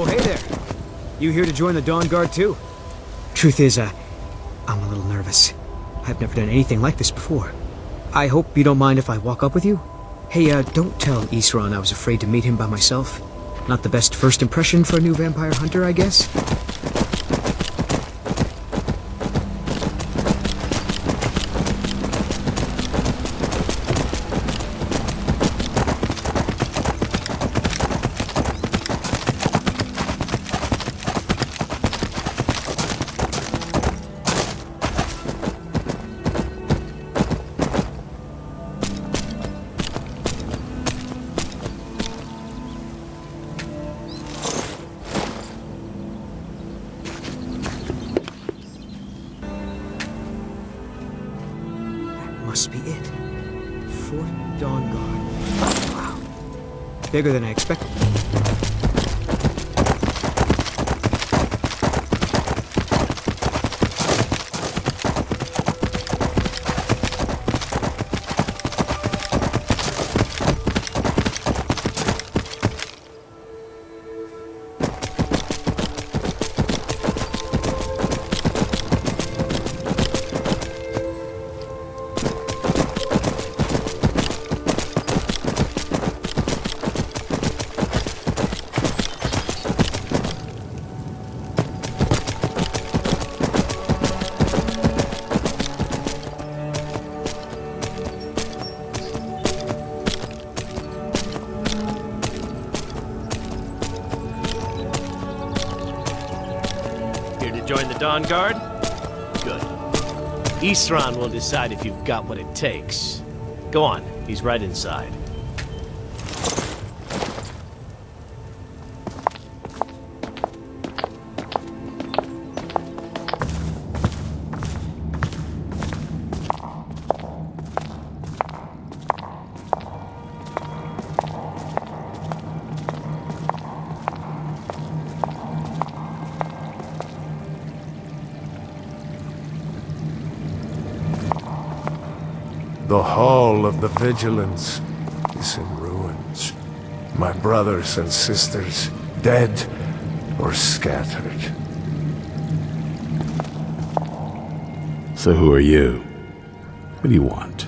Oh, hey there. You here to join the Dawnguard too? Truth is, I'm a little nervous. I've never done anything like this before. I hope you don't mind if I walk up with you? Hey, don't tell Isran I was afraid to meet him by myself. Not the best first impression for a new vampire hunter, I guess? Must be it. Fort Dawnguard. Wow. Bigger than I expected. Join the Dawnguard? Good. Isran will decide if you've got what it takes. Go on, he's right inside. The Hall of the Vigilance is in ruins. My brothers and sisters, dead or scattered. So who are you? What do you want?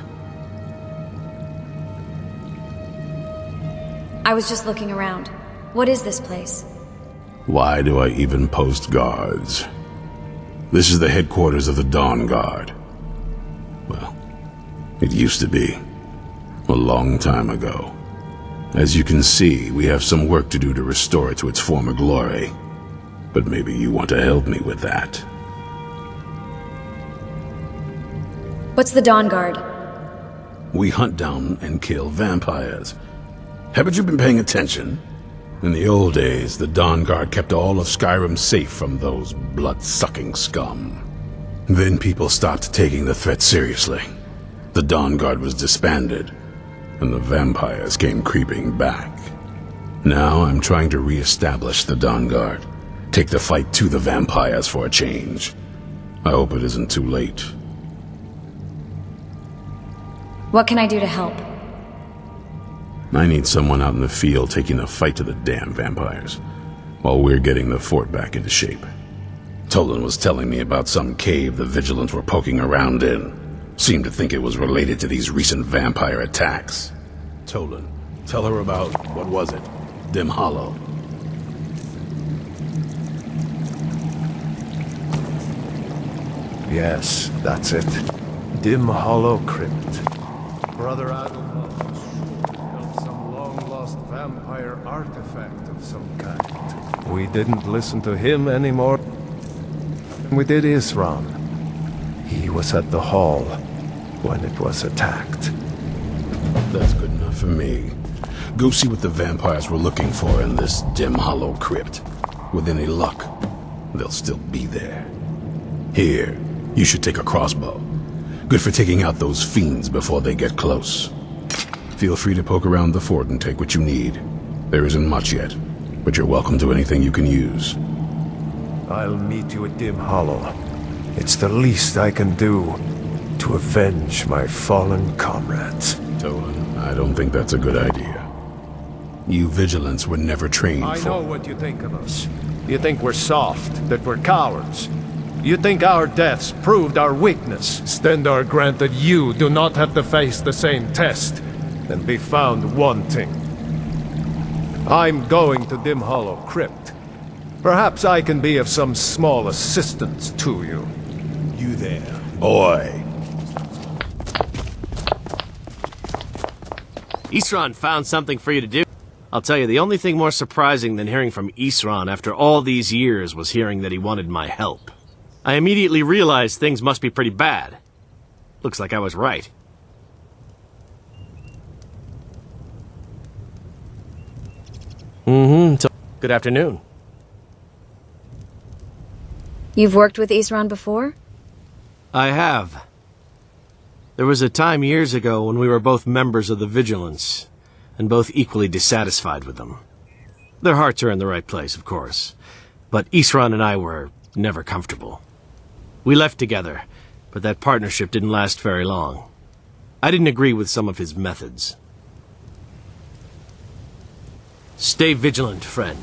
I was just looking around. What is this place? Why do I even post guards? This is the headquarters of the Dawnguard. Well, it used to be. A long time ago. As you can see, we have some work to do to restore it to its former glory. But maybe you want to help me with that. What's the Dawnguard? We hunt down and kill vampires. Haven't you been paying attention? In the old days, the Dawnguard kept all of Skyrim safe from those blood-sucking scum. Then people stopped taking the threat seriously. The Dawnguard was disbanded, and the vampires came creeping back. Now I'm trying to re-establish the Dawnguard. Take the fight to the vampires for a change. I hope it isn't too late. What can I do to help? I need someone out in the field taking the fight to the damn vampires, while we're getting the fort back into shape. Tolan was telling me about some cave the Vigilants were poking around in. Seemed to think it was related to these recent vampire attacks. Tolan, tell her about, what was it? Dimhollow. Yes, that's it. Dimhollow Crypt. Brother Adolf built some long-lost vampire artifact of some kind. We didn't listen to him anymore. We did Isran. He was at the hall when it was attacked. That's good enough for me. Go see what the vampires were looking for in this Dimhollow Crypt. With any luck, they'll still be there. Here, you should take a crossbow. Good for taking out those fiends before they get close. Feel free to poke around the fort and take what you need. There isn't much yet, but you're welcome to anything you can use. I'll meet you at Dimhollow. It's the least I can do to avenge my fallen comrades. Tolan, I don't think that's a good idea. You vigilants were never trained I for. know what you think of us. You think we're soft, that we're cowards. You think our deaths proved our weakness. Stendarr granted you do not have to face the same test and be found wanting. I'm going to Dimhollow Crypt. Perhaps I can be of some small assistance to you. You there, boy. Isran found something for you to do. I'll tell you, the only thing more surprising than hearing from Isran after all these years was hearing that he wanted my help. I immediately realized things must be pretty bad. Looks like I was right. Good afternoon. You've worked with Isran before? I have. There was a time years ago when we were both members of the Vigilance, and both equally dissatisfied with them. Their hearts are in the right place, of course, but Isran and I were never comfortable. We left together, but that partnership didn't last very long. I didn't agree with some of his methods. Stay vigilant, friend.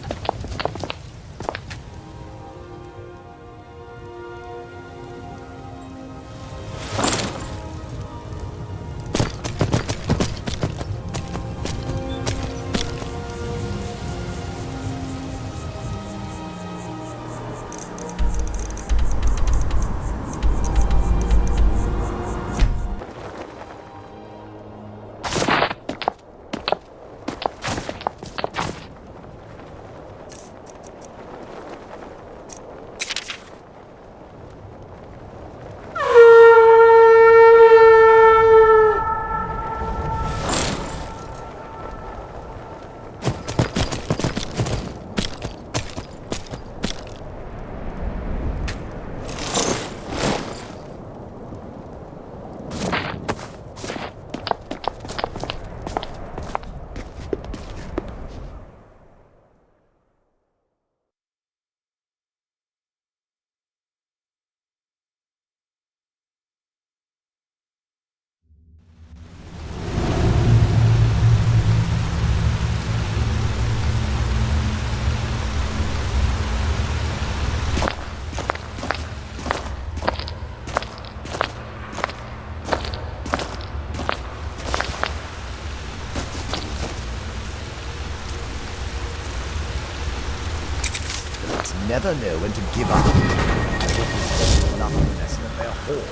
Never know when to give up. I hope this is another lesson of their haul.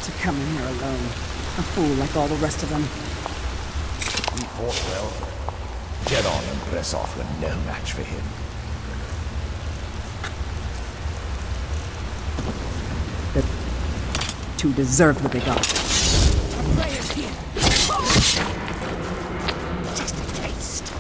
To come in here alone. A fool like all the rest of them. He fought well. Jedon and Bressoff were no match for him. The two deserve what they got. Just a taste.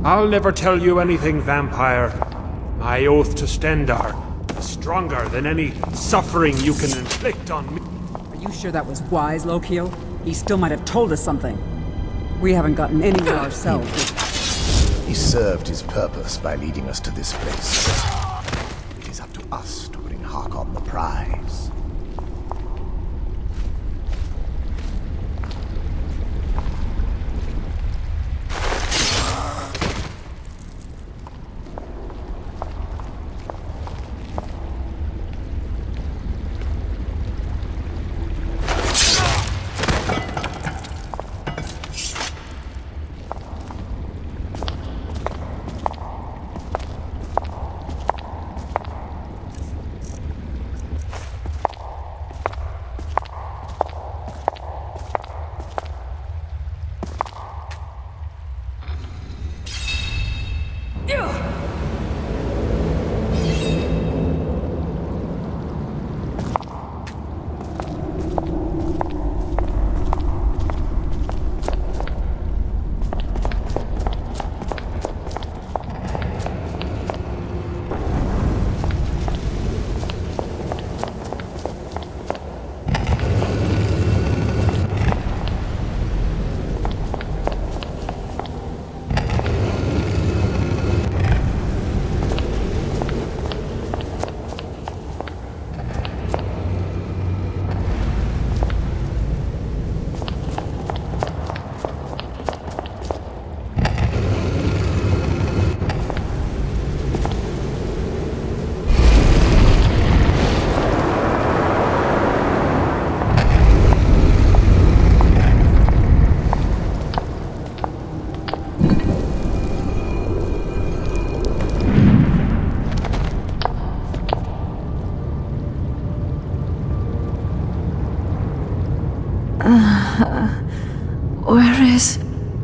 I'll never tell you anything, vampire. My oath to Stendar is stronger than any suffering you can inflict on me. Are you sure that was wise, Lokio? He still might have told us something. We haven't gotten anywhere ourselves. He served his purpose by leading us to this place. It is up to us to bring Hakon the prize.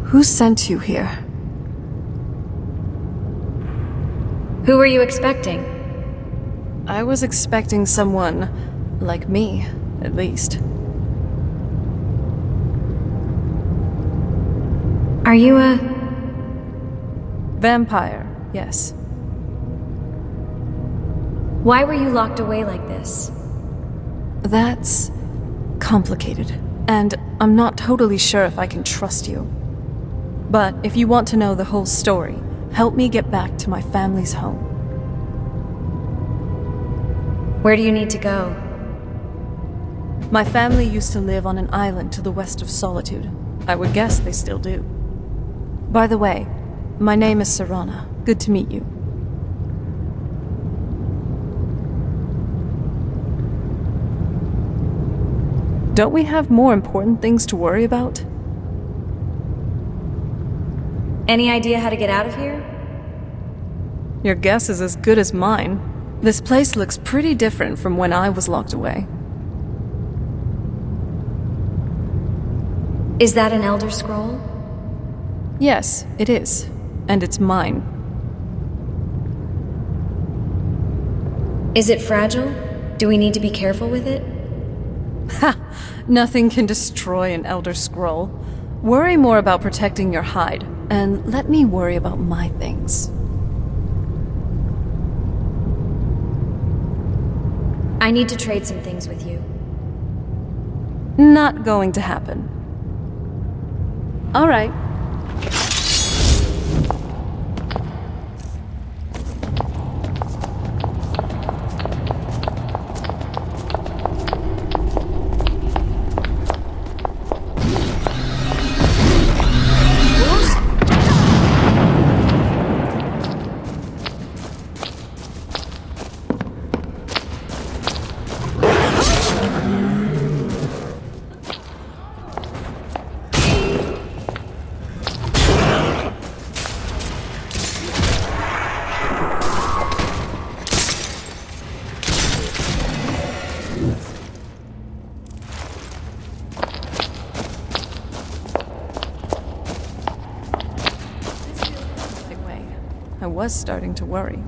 Who sent you here? Who were you expecting? I was expecting someone like me, at least. Are you a... Vampire, yes. Why were you locked away like this? That's complicated, and I'm not totally sure if I can trust you. But if you want to know the whole story, help me get back to my family's home. Where do you need to go? My family used to live on an island to the west of Solitude. I would guess they still do. By the way, my name is Serana. Good to meet you. Don't we have more important things to worry about? Any idea how to get out of here? Your guess is as good as mine. This place looks pretty different from when I was locked away. Is that an Elder Scroll? Yes, it is. And it's mine. Is it fragile? Do we need to be careful with it? Ha! Nothing can destroy an Elder Scroll. Worry more about protecting your hide, and let me worry about my things. I need to trade some things with you. Not going to happen. All right. I was starting to worry.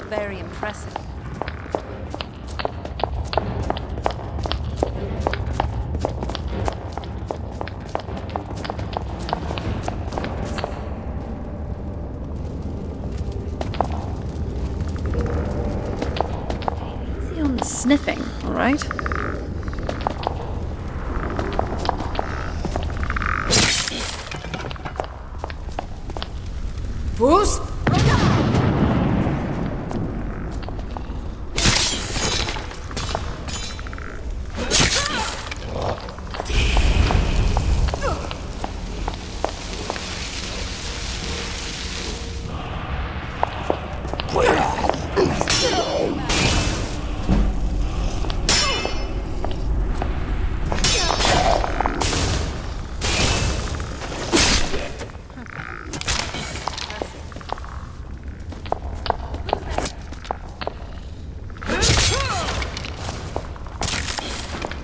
very impressive. Easy on the sniffing, all right? Bruce?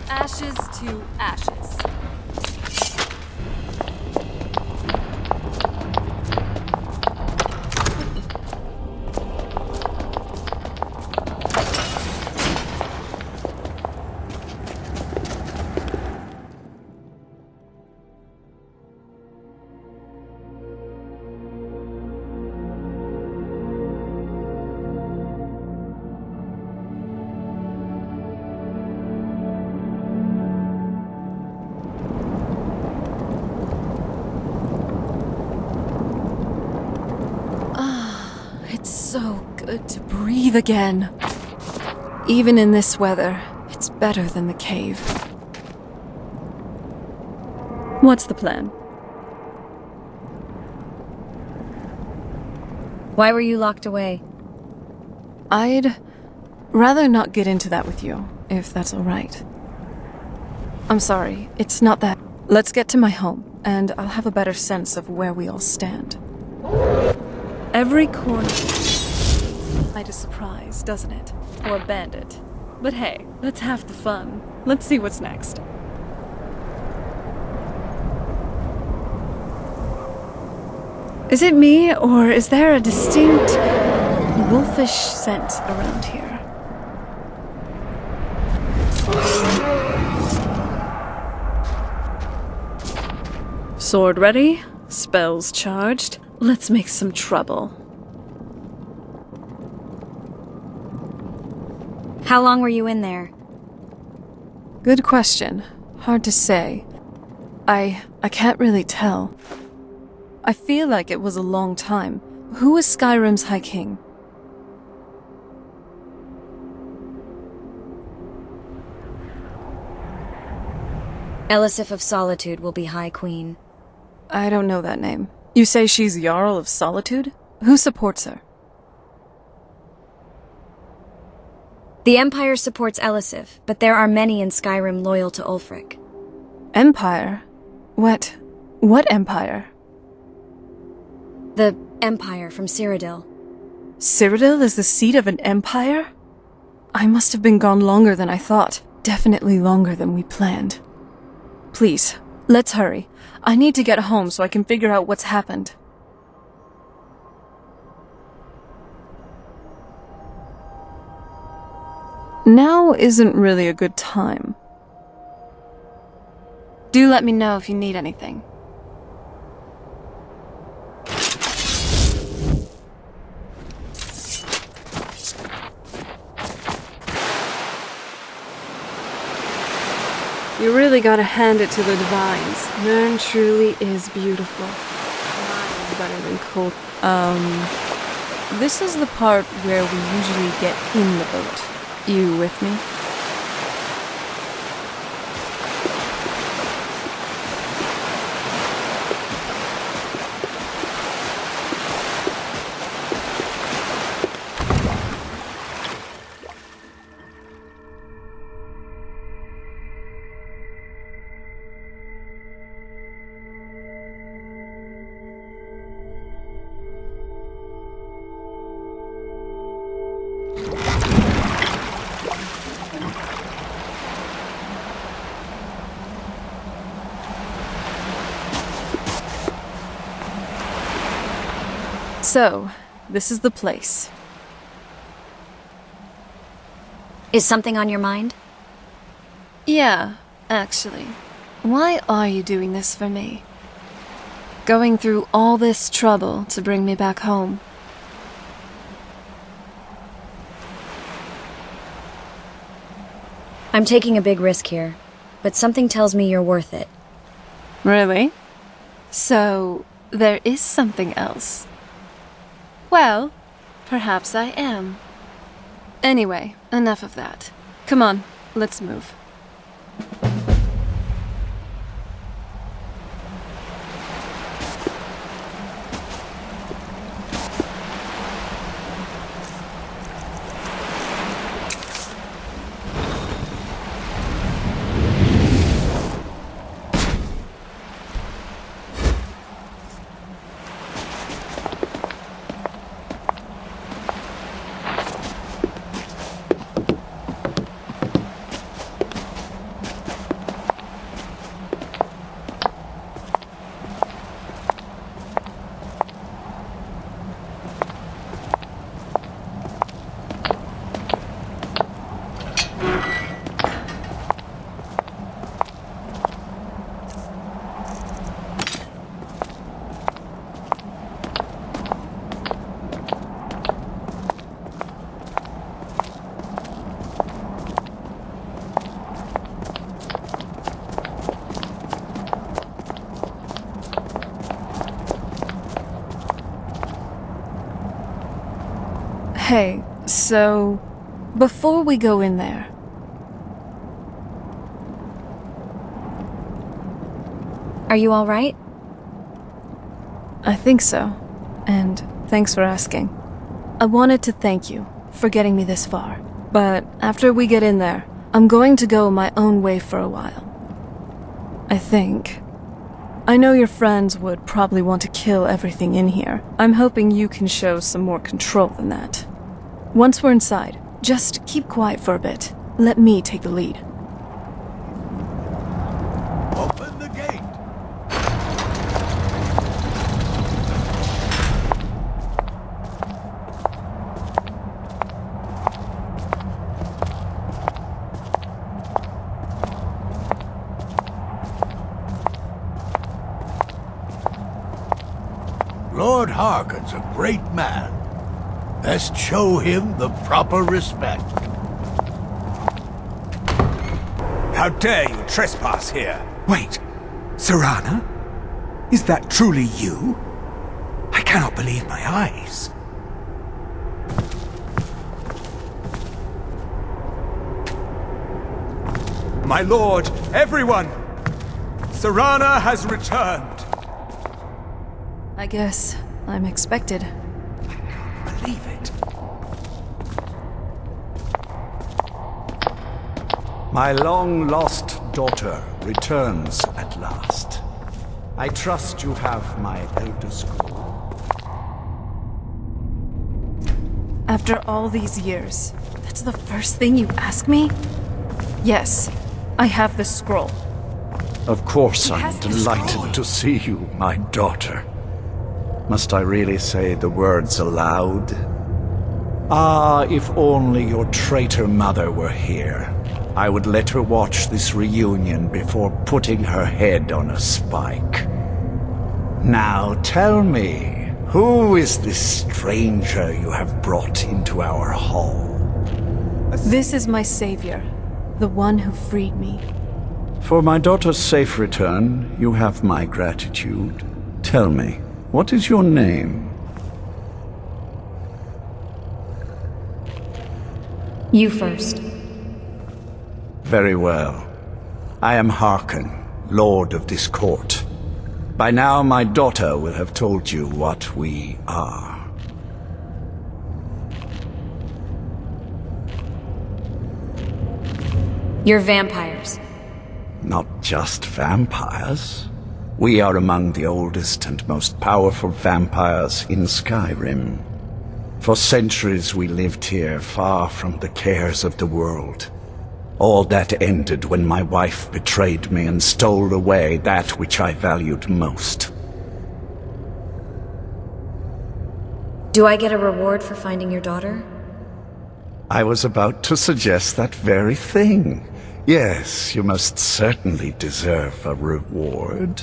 Ashes to ashes. It's so good to breathe again. Even in this weather, it's better than the cave. What's the plan? Why were you locked away? I'd rather not get into that with you, if that's all right. I'm sorry, it's not that. Let's get to my home, and I'll have a better sense of where we all stand. Every corner might a surprise, doesn't it? Or a bandit. But hey, that's half the fun. Let's see what's next. Is it me, or is there a distinct wolfish scent around here? Sword ready, spells charged. Let's make some trouble. How long were you in there? Good question. Hard to say. I can't really tell. I feel like it was a long time. Who was Skyrim's High King? Elisif of Solitude will be High Queen. I don't know that name. You say she's Jarl of Solitude? Who supports her? The Empire supports Elisif, but there are many in Skyrim loyal to Ulfric. Empire? What empire? The Empire from Cyrodiil. Cyrodiil is the seat of an empire? I must have been gone longer than I thought. Definitely longer than we planned. Please, let's hurry. I need to get home so I can figure out what's happened. Now isn't really a good time. Do let me know if you need anything. You really gotta hand it to the divines. Nern truly is beautiful. Miles better than cold. This is the part where we usually get in the boat. You with me? So, this is the place. Is something on your mind? Yeah, actually. Why are you doing this for me? Going through all this trouble to bring me back home. I'm taking a big risk here, but something tells me you're worth it. Really? So, there is something else. Well, perhaps I am. Anyway, enough of that. Come on, let's move. Hey, so, before we go in there... Are you alright? I think so. And thanks for asking. I wanted to thank you for getting me this far. But after we get in there, I'm going to go my own way for a while. I think. I know your friends would probably want to kill everything in here. I'm hoping you can show some more control than that. Once we're inside, just keep quiet for a bit. Let me take the lead. Open the gate! Lord Harkon's a great man. Best show him the proper respect. How dare you trespass here? Wait, Serana? Is that truly you? I cannot believe my eyes. My lord, everyone! Serana has returned! I guess I'm expected. Believe it. My long-lost daughter returns at last. I trust you have my Elder Scroll. After all these years, that's the first thing you ask me? Yes, I have the scroll. Of course I'm has the delighted scroll. to see you, my daughter. Must I really say the words aloud? Ah, if only your traitor mother were here. I would let her watch this reunion before putting her head on a spike. Now tell me, who is this stranger you have brought into our hall? This is my savior, the one who freed me. For my daughter's safe return, you have my gratitude. Tell me, what is your name? You first. Very well. I am Harkon, Lord of this court. By now my daughter will have told you what we are. You're vampires. Not just vampires. We are among the oldest and most powerful vampires in Skyrim. For centuries we lived here, far from the cares of the world. All that ended when my wife betrayed me and stole away that which I valued most. Do I get a reward for finding your daughter? I was about to suggest that very thing. Yes, you must certainly deserve a reward.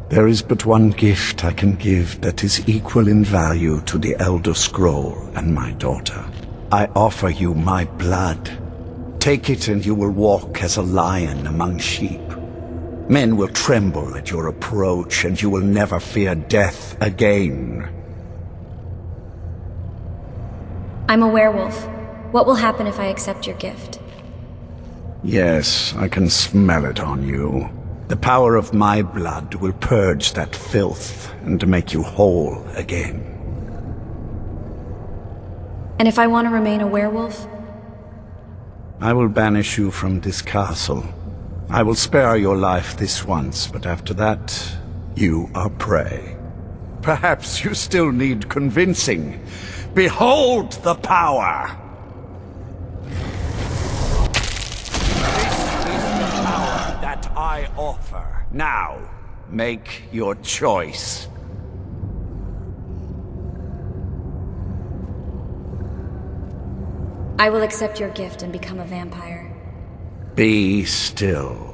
There is but one gift I can give that is equal in value to the Elder Scroll and my daughter. I offer you my blood. Take it and you will walk as a lion among sheep. Men will tremble at your approach and you will never fear death again. I'm a werewolf. What will happen if I accept your gift? Yes, I can smell it on you. The power of my blood will purge that filth and make you whole again. And if I want to remain a werewolf? I will banish you from this castle. I will spare your life this once, but after that, you are prey. Perhaps you still need convincing. Behold the power! That I offer. Now, make your choice. I will accept your gift and become a vampire. Be still.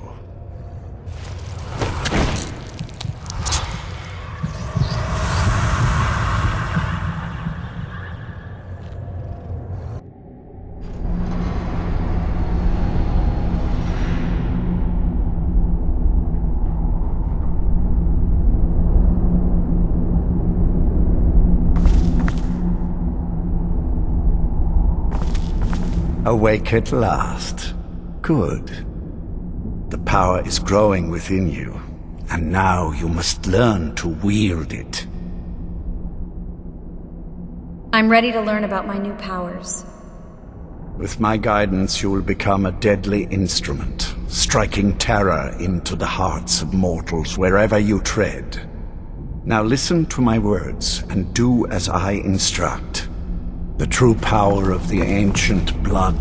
Awake at last. Good. The power is growing within you, and now you must learn to wield it. I'm ready to learn about my new powers. With my guidance, you will become a deadly instrument, striking terror into the hearts of mortals wherever you tread. Now listen to my words, and do as I instruct. The true power of the ancient blood